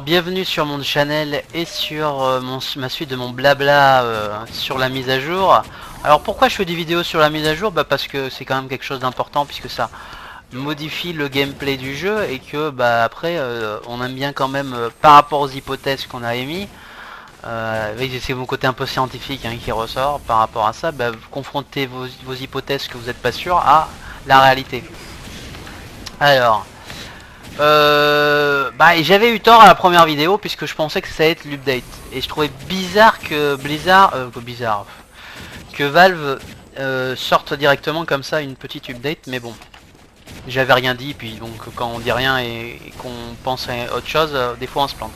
Bienvenue sur mon channel et sur ma suite de mon blabla sur la mise à jour. Alors pourquoi je fais des vidéos sur la mise à jour? Parce que c'est quand même quelque chose d'important, puisque ça modifie le gameplay du jeu et que après on aime bien quand même par rapport aux hypothèses qu'on a émis. C'est mon côté un peu scientifique qui ressort par rapport à ça. Vous confrontez vos hypothèses que vous n'êtes pas sûr à la réalité. Alors j'avais eu tort à la première vidéo, puisque je pensais que ça allait être l'update, et je trouvais bizarre que que Valve sorte directement comme ça une petite update. Mais bon, j'avais rien dit, puis donc quand on dit rien et qu'on pense à autre chose, des fois on se plante.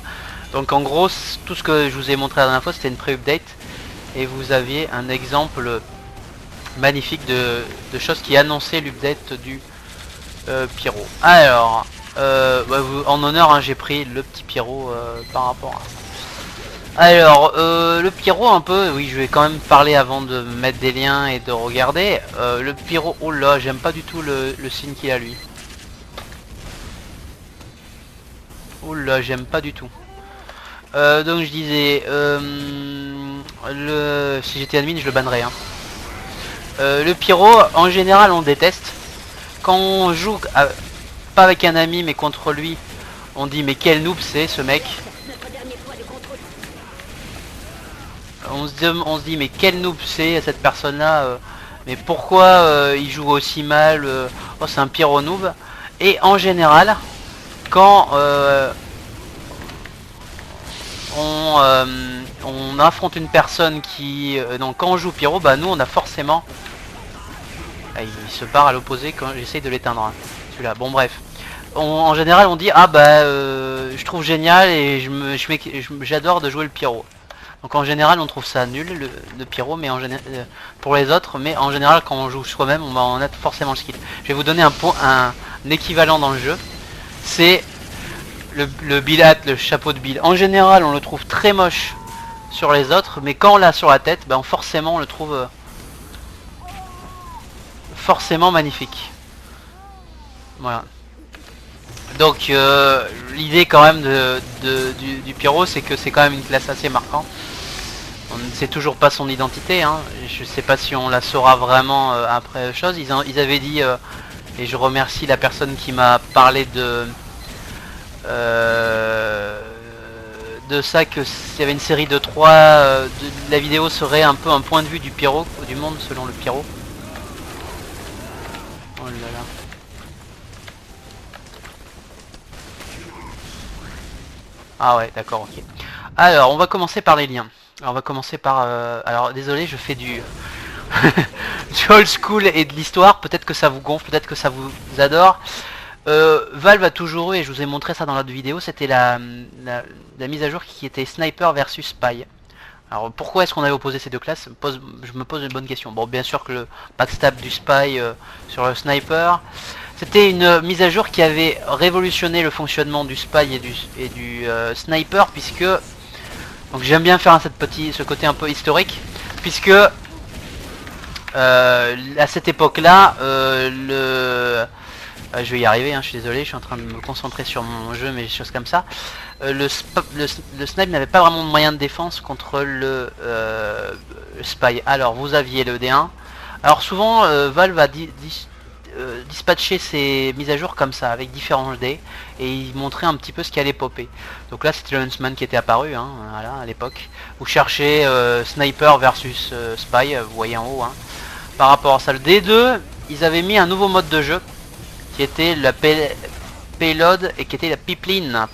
Donc en gros, tout ce que je vous ai montré la dernière fois, c'était une pré-update, et vous aviez un exemple magnifique de choses qui annonçaient l'update du Pyro. Alors en honneur, j'ai pris le petit Pyro par rapport à ça. Alors le Pyro un peu, oui, je vais quand même parler avant de mettre des liens et de regarder. Le Pyro, oh là, j'aime pas du tout le signe qu'il a lui. Oh là, j'aime pas du tout. Donc je disais, si j'étais admin, je le bannerais. Le Pyro, en général, on déteste. Quand on joue pas avec un ami mais contre lui, on dit mais quel noob c'est ce mec. On se dit mais quel noob c'est cette personne là, mais pourquoi il joue aussi mal, oh c'est un pyro noob. Et en général quand on affronte une personne qui donc quand on joue pyro, nous on a forcément il se barre à l'opposé quand j'essaye de l'éteindre celui-là. Bon bref, en général on dit je trouve génial et j'adore de jouer le pyro. Donc en général on trouve ça nul le pyro, mais pour les autres, mais en général quand on joue soi-même on a forcément le skill. Je vais vous donner un équivalent dans le jeu. C'est le Bilhat, le chapeau de Bill. En général on le trouve très moche sur les autres, mais quand on l'a sur la tête, forcément on le trouve forcément magnifique. Voilà. Donc l'idée quand même du pyro, c'est que c'est quand même une classe assez marquante. On ne sait toujours pas son identité, je sais pas si on la saura vraiment après chose. Ils avaient dit, et je remercie la personne qui m'a parlé de ça, que s'il y avait une série de 3, la vidéo serait un peu un point de vue du pyro, du monde selon le pyro. Oh là là. Ah ouais, d'accord, ok. Alors, on va commencer par les liens. Alors, on va commencer par... alors, désolé, je fais du... du old school et de l'histoire. Peut-être que ça vous gonfle, peut-être que ça vous adore. Valve a toujours eu, et je vous ai montré ça dans l'autre vidéo, c'était la mise à jour qui était Sniper versus Spy. Alors, pourquoi est-ce qu'on avait opposé ces deux classes? Je me pose une bonne question. Bon, bien sûr que le backstab du Spy sur le Sniper... C'était une mise à jour qui avait révolutionné le fonctionnement du Spy et du Sniper, puisque... Donc j'aime bien faire ce côté un peu historique, puisque à cette époque-là, je vais y arriver, je suis désolé, je suis en train de me concentrer sur mon jeu, mais des choses comme ça. Le Snipe n'avait pas vraiment de moyen de défense contre le Spy. Alors vous aviez le D1. Alors souvent Valve a dispatcher ces mises à jour comme ça avec différents dés, et il montrait un petit peu ce qui allait popper. Donc là c'était le Huntsman qui était apparu voilà, à l'époque. Vous cherchez Sniper versus Spy, vous voyez en haut. Par rapport à ça, le D2, ils avaient mis un nouveau mode de jeu qui était la payload et qui était la pipeline,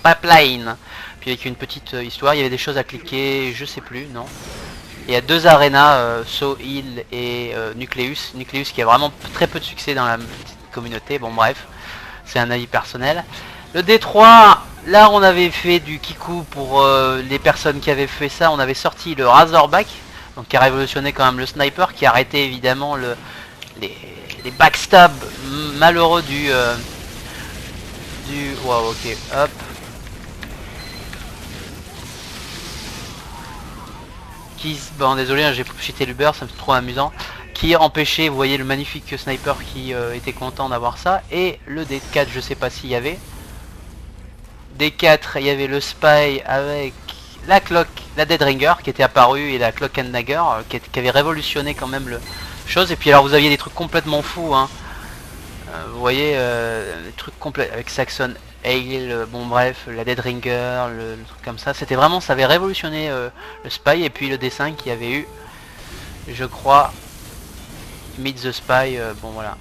puis avec une petite histoire. Il y avait des choses à cliquer, je sais plus, non. Il y a deux arénas, Soil et Nucleus. Nucleus qui a vraiment très peu de succès dans la communauté. Bon bref, c'est un avis personnel. Le D3, là on avait fait du kikou pour les personnes qui avaient fait ça. On avait sorti le Razorback, donc qui a révolutionné quand même le Sniper, qui a arrêté évidemment les backstabs malheureux du... Wow, ok, hop. Bon désolé, j'ai cheaté l'Uber, ça me fait trop amusant. Qui empêchait, vous voyez le magnifique Sniper qui était content d'avoir ça. Et le D4, je sais pas s'il y avait. des 4, il y avait le Spy avec la Clock, la Deadringer qui était apparue et la Clock and Dagger qui avait révolutionné quand même le chose. Et puis alors vous aviez des trucs complètement fous, hein. Vous voyez, des trucs complets avec Saxon Hale, bon bref, la Deadringer, le truc comme ça. C'était vraiment, ça avait révolutionné le Spy. Et puis le dessin qui avait eu, je crois, Meet the Spy, bon voilà.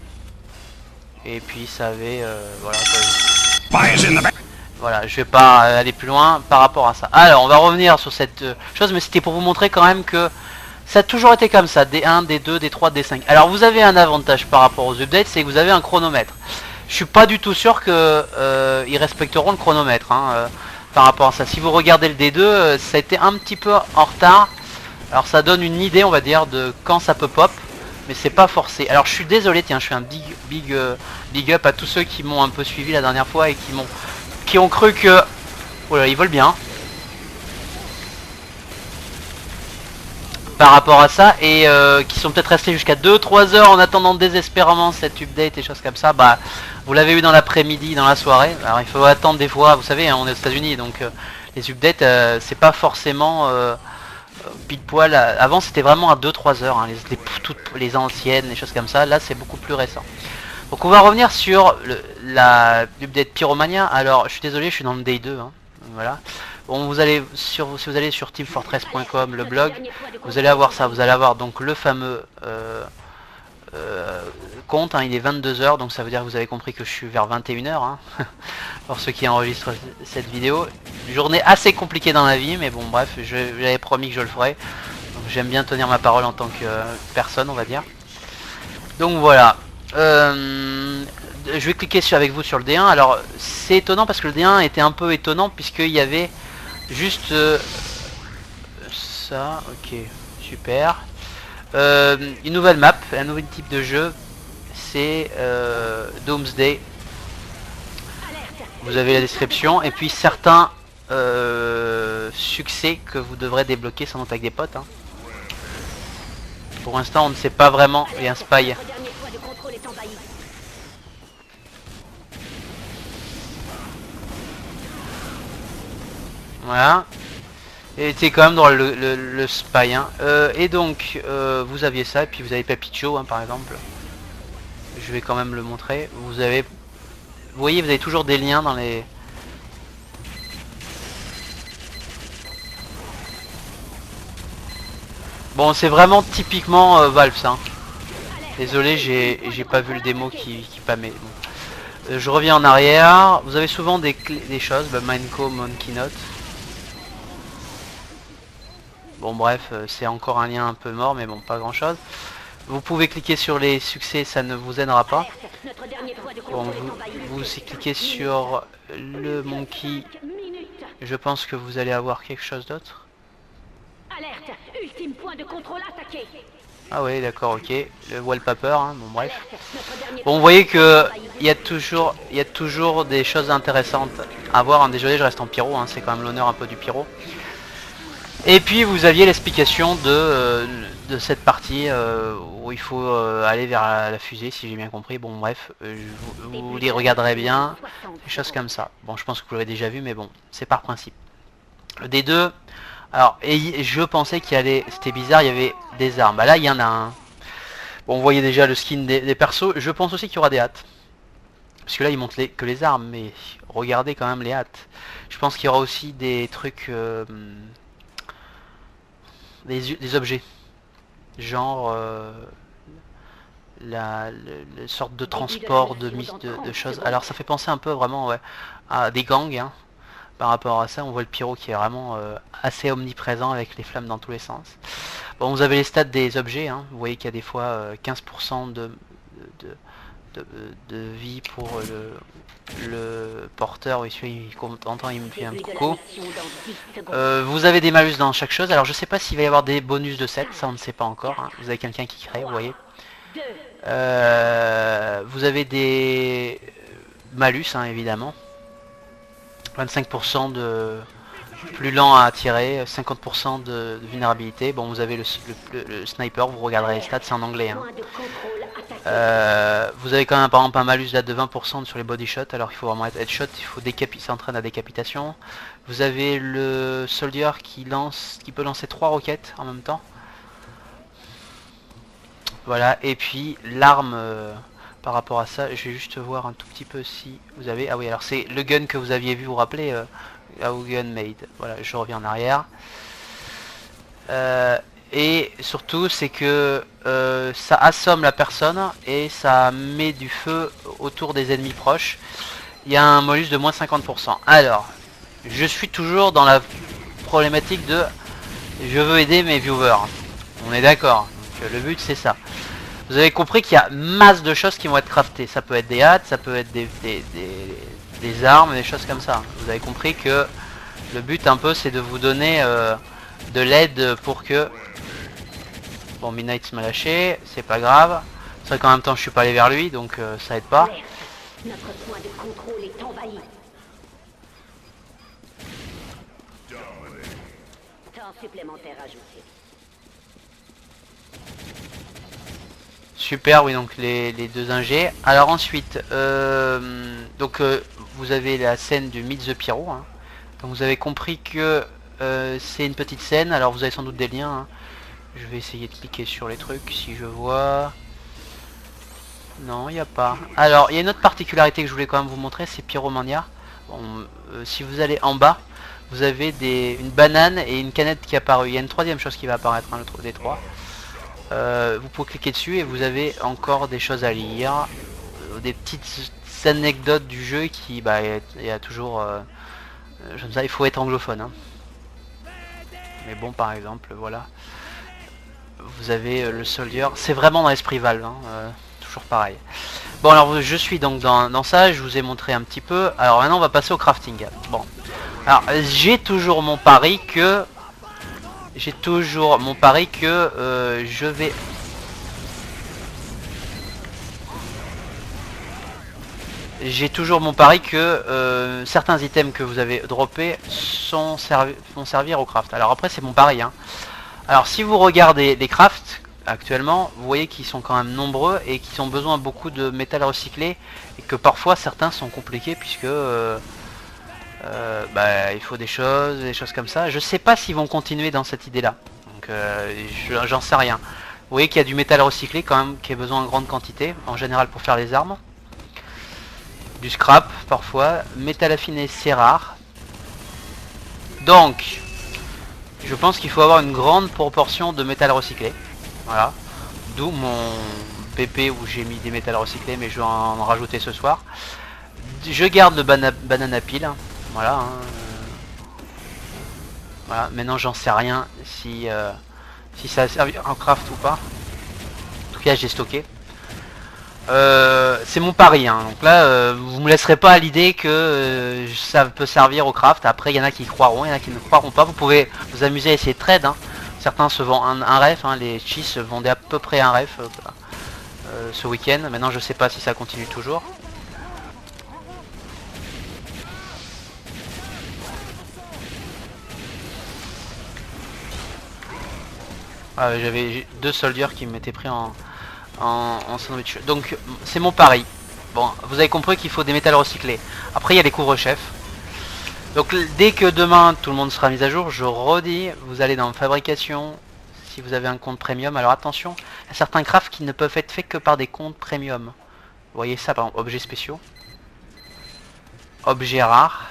Et puis ça avait, voilà. Voilà, je vais pas aller plus loin par rapport à ça. Alors, on va revenir sur cette chose, mais c'était pour vous montrer quand même que ça a toujours été comme ça, D1, D2, D3, D5. Alors, vous avez un avantage par rapport aux updates, c'est que vous avez un chronomètre. Je suis pas du tout sûr que ils respecteront le chronomètre, hein, par rapport à ça. Si vous regardez le D2, ça a été un petit peu en retard. Alors, ça donne une idée, on va dire, de quand ça peut pop. Mais c'est pas forcé. Alors je suis désolé, tiens, je fais un big up à tous ceux qui m'ont un peu suivi la dernière fois et qui ont cru que... Oh là, ils volent bien. Par rapport à ça, et qui sont peut-être restés jusqu'à 2-3 heures en attendant désespérément cette update et choses comme ça. Bah, vous l'avez eu dans l'après-midi, dans la soirée. Alors il faut attendre des fois, vous savez, hein, on est aux États-Unis, donc les updates, c'est pas forcément... pile poil, avant c'était vraiment à 2-3 heures, hein, toutes les anciennes, les choses comme ça. Là c'est beaucoup plus récent. Donc on va revenir sur la update Pyromania. Alors je suis désolé, je suis dans le Day 2, hein, voilà. Bon, vous allez si vous allez sur teamfortress.com, le blog, vous allez avoir ça, vous allez avoir donc le fameux compte, hein, il est 22 heures, donc ça veut dire que vous avez compris que je suis vers 21 heures, hein, pour ceux qui enregistrent cette vidéo. Une journée assez compliquée dans la vie, mais bon bref, j'avais promis que je le ferais. J'aime bien tenir ma parole en tant que personne, on va dire. Donc voilà. Je vais cliquer avec vous sur le D1. Alors c'est étonnant parce que le D1 était un peu étonnant puisqu'il y avait juste ça. Ok, super. Une nouvelle map, un nouvel type de jeu, c'est Doomsday. Vous avez la description et puis certains succès que vous devrez débloquer sans doute avec des potes, hein. Pour l'instant on ne sait pas vraiment. Il y a un spy. Voilà. Et c'est quand même dans le spy, hein. Et donc vous aviez ça, et puis vous avez Papicho, hein, par exemple. Je vais quand même le montrer. Vous voyez, vous avez toujours des liens dans les... Bon, c'est vraiment typiquement Valve, ça, hein. Désolé, j'ai pas vu le démo qui pâmait. Bon. Je reviens en arrière. Vous avez souvent des choses, bah, Mineco, Monkey Note. Bon bref, c'est encore un lien un peu mort, mais bon, pas grand chose. Vous pouvez cliquer sur les succès, ça ne vous aidera pas. Bon, vous aussi cliquez sur le Monkey. Je pense que vous allez avoir quelque chose d'autre. Ah oui, d'accord, ok. Le wallpaper, hein, bon bref. Bon, vous voyez que il y a toujours des choses intéressantes à voir, hein. Désolé, je reste en pyro, hein, c'est quand même l'honneur un peu du pyro. Et puis vous aviez l'explication de cette partie où il faut aller vers la fusée, si j'ai bien compris. Bon bref, vous les regarderez bien, des choses comme ça. Bon, je pense que vous l'avez déjà vu, mais bon, c'est par principe. Le D2, alors, et je pensais qu'il y allait, c'était bizarre, il y avait des armes. Bah là, il y en a un. Bon, vous voyez déjà le skin des persos. Je pense aussi qu'il y aura des hâtes. Parce que là, ils montrent que les armes, mais regardez quand même les hâtes. Je pense qu'il y aura aussi des trucs... des objets, genre la sorte de transport de choses. Alors ça fait penser un peu vraiment, ouais, à des gangs, hein. Par rapport à ça, on voit le pyro qui est vraiment assez omniprésent avec les flammes dans tous les sens. Bon, vous avez les stats des objets, hein. Vous voyez qu'il y a des fois 15% de vie pour le porteur. Oui, celui il entend, il me fait un coucou. Vous avez des malus dans chaque chose. Alors je sais pas s'il va y avoir des bonus de 7, ça on ne sait pas encore, hein. Vous avez quelqu'un qui crée, vous voyez. Vous avez des malus, hein, évidemment. 25% de plus lent à tirer, 50% de vulnérabilité. Bon, vous avez le sniper, vous regarderez les stats, c'est en anglais, hein. Vous avez quand même par exemple un malus là de 20% sur les body shots, alors il faut vraiment être headshot, il faut s'entraîner à décapitation. Vous avez le soldier qui peut lancer 3 roquettes en même temps. Voilà, et puis l'arme par rapport à ça, je vais juste voir un tout petit peu si vous avez... Ah oui, alors c'est le gun que vous aviez vu, vous rappelez, How Gun Made. Voilà, je reviens en arrière. Et surtout c'est que ça assomme la personne et ça met du feu autour des ennemis proches. Il y a un malus de moins 50%. Alors, je suis toujours dans la problématique de je veux aider mes viewers. On est d'accord. Donc le but c'est ça. Vous avez compris qu'il y a masse de choses qui vont être craftées. Ça peut être des hats, ça peut être des armes, des choses comme ça. Vous avez compris que le but un peu c'est de vous donner de l'aide pour que... Bon, Midnight m'a lâché, c'est pas grave. C'est vrai qu'en même temps je suis pas allé vers lui, donc ça aide pas. Notre point de contrôle est envahi. Temps supplémentaire ajouté. Super, oui, donc les deux ingés. Alors ensuite, vous avez la scène du Meet the Pyro. Hein. Donc vous avez compris que c'est une petite scène, alors vous avez sans doute des liens. Hein. Je vais essayer de cliquer sur les trucs si je vois. Non, il n'y a pas. Alors, il y a une autre particularité que je voulais quand même vous montrer, c'est Pyromania. Bon, si vous allez en bas, vous avez une banane et une canette qui apparaît. Il y a une troisième chose qui va apparaître, hein, des trois. Vous pouvez cliquer dessus et vous avez encore des choses à lire. Des petites anecdotes du jeu qui... Bah, il y a toujours... je ne sais, il faut être anglophone. Hein. Mais bon, par exemple, voilà. Vous avez le soldier. C'est vraiment dans l'esprit Valve. Hein, toujours pareil. Bon, alors je suis donc dans ça. Je vous ai montré un petit peu. Alors maintenant, on va passer au crafting. Bon. Alors, j'ai toujours mon pari que... je vais... J'ai toujours mon pari que certains items que vous avez droppés vont servir au craft. Alors après, c'est mon pari. Hein. Alors si vous regardez les crafts actuellement, vous voyez qu'ils sont quand même nombreux et qu'ils ont besoin beaucoup de métal recyclé et que parfois certains sont compliqués puisque il faut des choses comme ça. Je sais pas s'ils vont continuer dans cette idée là, donc j'en sais rien. Vous voyez qu'il y a du métal recyclé quand même qui a besoin en grande quantité, en général pour faire les armes. Du scrap parfois, métal affiné c'est rare. Donc je pense qu'il faut avoir une grande proportion de métal recyclé. Voilà. D'où mon PP où j'ai mis des métals recyclés, mais je vais en rajouter ce soir. Je garde le banana peel. Voilà. Hein. Voilà. Maintenant j'en sais rien si ça a servi en craft ou pas. En tout cas j'ai stocké. C'est mon pari. Hein. Donc là vous me laisserez pas à l'idée que ça peut servir au craft. Après il y en a qui y croiront, il y en a qui ne croiront pas. Vous pouvez vous amuser à essayer de trade. Hein. Certains se vendent un ref, hein. Les cheats se vendaient à peu près un ref ce week-end. Maintenant je sais pas si ça continue toujours. J'avais deux soldiers qui m'étaient pris en sandwich. Donc c'est mon pari. Bon, vous avez compris qu'il faut des métals recyclés. Après il y a les couvre-chefs. Donc dès que demain tout le monde sera mis à jour, je redis, vous allez dans fabrication, si vous avez un compte premium. Alors attention, il y a certains crafts qui ne peuvent être faits que par des comptes premium. Vous voyez ça par exemple, objets spéciaux. Objets rares.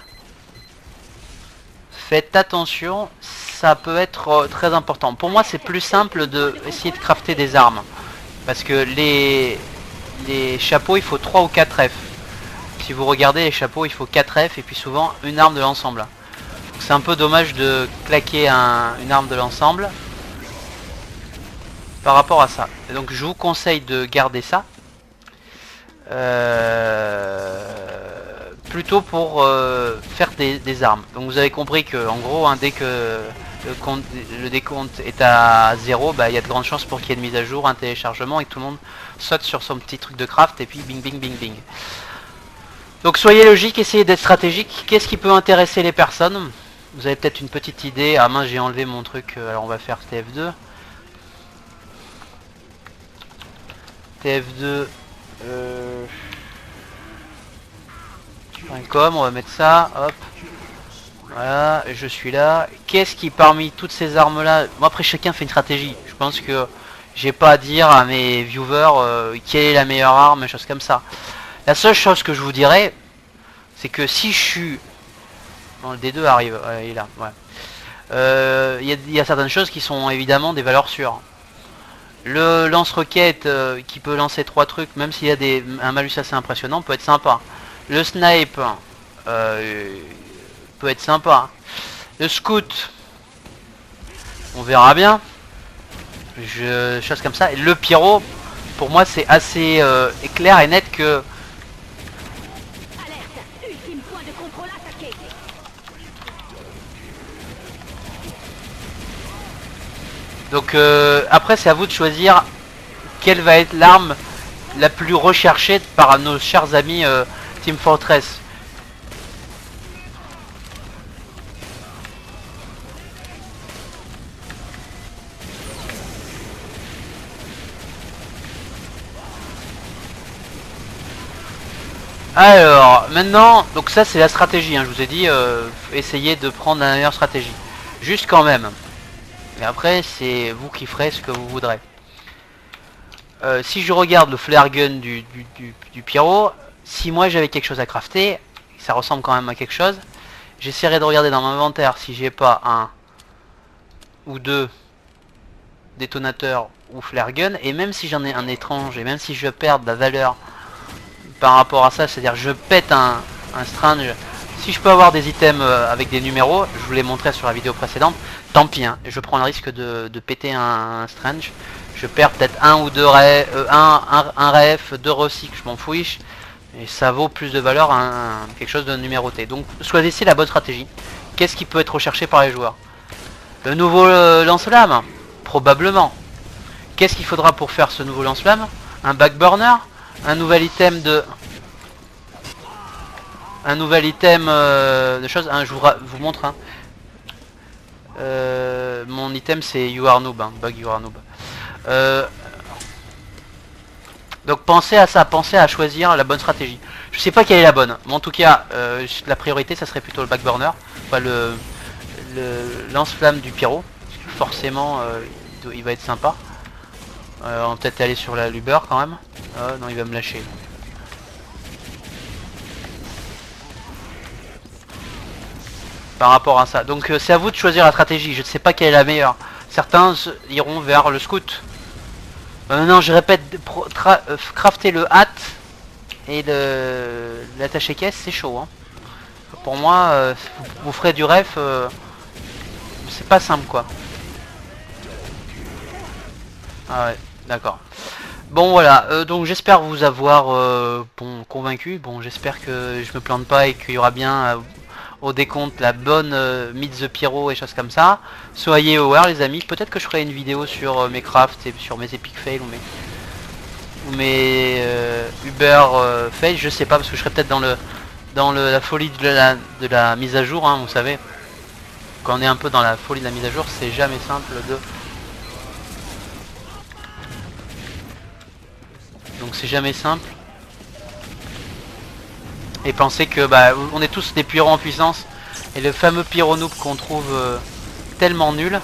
Faites attention, ça peut être très important. Pour moi c'est plus simple de essayer de crafter des armes. Parce que les chapeaux il faut 3 ou 4 F. Si vous regardez les chapeaux il faut 4 F et puis souvent une arme de l'ensemble. C'est un peu dommage de claquer une arme de l'ensemble par rapport à ça. Et donc je vous conseille de garder ça. Plutôt pour faire des armes. Donc vous avez compris que en gros hein, dès que le décompte est à 0, bah, il y a de grandes chances pour qu'il y ait une mise à jour, un téléchargement et que tout le monde saute sur son petit truc de craft et puis bing bing bing bing. Donc soyez logique, essayez d'être stratégique. Qu'est-ce qui peut intéresser les personnes? Vous avez peut-être une petite idée. Ah mince, j'ai enlevé mon truc, alors on va faire TF2. TF2 .com, on va mettre ça, hop. Voilà, je suis là. Qu'est-ce qui parmi toutes ces armes là, moi après chacun fait une stratégie. Je pense que j'ai pas à dire à mes viewers quelle est la meilleure arme, choses comme ça. La seule chose que je vous dirais, c'est que si je suis... Bon, le D2 arrive, ouais, il est là, ouais. Il y a certaines choses qui sont évidemment des valeurs sûres. Le lance-roquette qui peut lancer 3 trucs, même s'il y a un malus assez impressionnant, peut être sympa. Le snipe peut être sympa. Le scout, on verra bien. Chose comme ça. Et le pyro, pour moi c'est assez clair et net que... Alerte, ultime point de contrôle attaqué. Donc après c'est à vous de choisir quelle va être l'arme la plus recherchée par nos chers amis Team Fortress. Alors maintenant, donc ça c'est la stratégie, hein, je vous ai dit, essayez de prendre la meilleure stratégie. Juste quand même. Et après c'est vous qui ferez ce que vous voudrez. Si je regarde le flare gun du pyro, si moi j'avais quelque chose à crafter, ça ressemble quand même à quelque chose, j'essaierai de regarder dans mon inventaire si j'ai pas un ou deux détonateurs ou flare gun, et même si j'en ai un étrange, et même si je perds de la valeur par rapport à ça, c'est-à-dire je pète un strange, si je peux avoir des items avec des numéros, je vous l'ai montré sur la vidéo précédente, tant pis, hein, je prends le risque de péter un strange. Je perds peut-être un ou deux un ref, deux recycles, je m'en fouiche. Et ça vaut plus de valeur quelque chose de numéroté. Donc choisissez la bonne stratégie. Qu'est-ce qui peut être recherché par les joueurs? Le nouveau lance-flamme? Probablement. Qu'est-ce qu'il faudra pour faire ce nouveau lance-flamme? Un backburner? Un nouvel item de... Un nouvel item de choses... Hein, je vous montre. Hein. Mon item c'est You Are Noob. Hein, bug You Are Noob. Donc pensez à ça, pensez à choisir la bonne stratégie. Je sais pas quelle est la bonne, mais en tout cas la priorité ça serait plutôt le backburner, enfin le lance-flamme du pyro. Forcément il va être sympa. On va peut-être aller sur la Luber quand même. Non, il va me lâcher. Par rapport à ça. Donc c'est à vous de choisir la stratégie, je ne sais pas quelle est la meilleure. Certains iront vers le scout. Non, je répète, crafter le hat et l'attaché caisse, c'est chaud. Hein. Pour moi, vous ferez du ref, c'est pas simple quoi. Ah ouais, d'accord. Bon voilà, donc j'espère vous avoir convaincu. Bon, j'espère que je me plante pas et qu'il y aura bien au décompte la bonne Meet the Pyro et choses comme ça. Soyez aware les amis, peut-être que je ferai une vidéo sur mes crafts et sur mes epic fails ou mes Uber fails, je sais pas, parce que je serai peut-être dans la folie de la mise à jour, hein, vous savez. Quand on est un peu dans la folie de la mise à jour, c'est jamais simple de... Donc c'est jamais simple. Et pensez que bah, on est tous des pyros en puissance. Et le fameux pyro noob qu'on trouve tellement nul,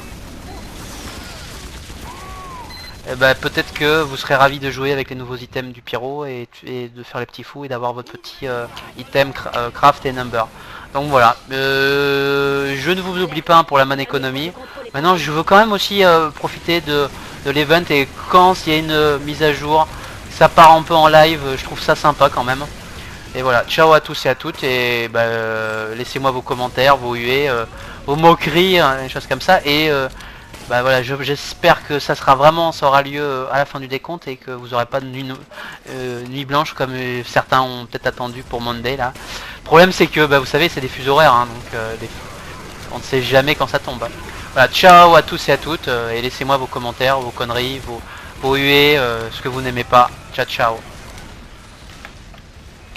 bah, peut-être que vous serez ravis de jouer avec les nouveaux items du pyro et de faire les petits fous et d'avoir votre petit item craft et number. Donc voilà, je ne vous oublie pas pour la man économie. Maintenant je veux quand même aussi profiter de l'event, et quand il y a une mise à jour, ça part un peu en live, je trouve ça sympa quand même. Et voilà, ciao à tous et à toutes, et bah, laissez-moi vos commentaires, vos huées, vos moqueries, des choses comme ça, et bah voilà, j'espère que ça aura lieu à la fin du décompte, et que vous n'aurez pas de nuit blanche comme certains ont peut-être attendu pour Monday là. Le problème c'est que bah, vous savez, c'est des fuseaux horaires, hein, donc on ne sait jamais quand ça tombe. Voilà, ciao à tous et à toutes, et laissez-moi vos commentaires, vos conneries, vos huées, ce que vous n'aimez pas. Ciao ciao.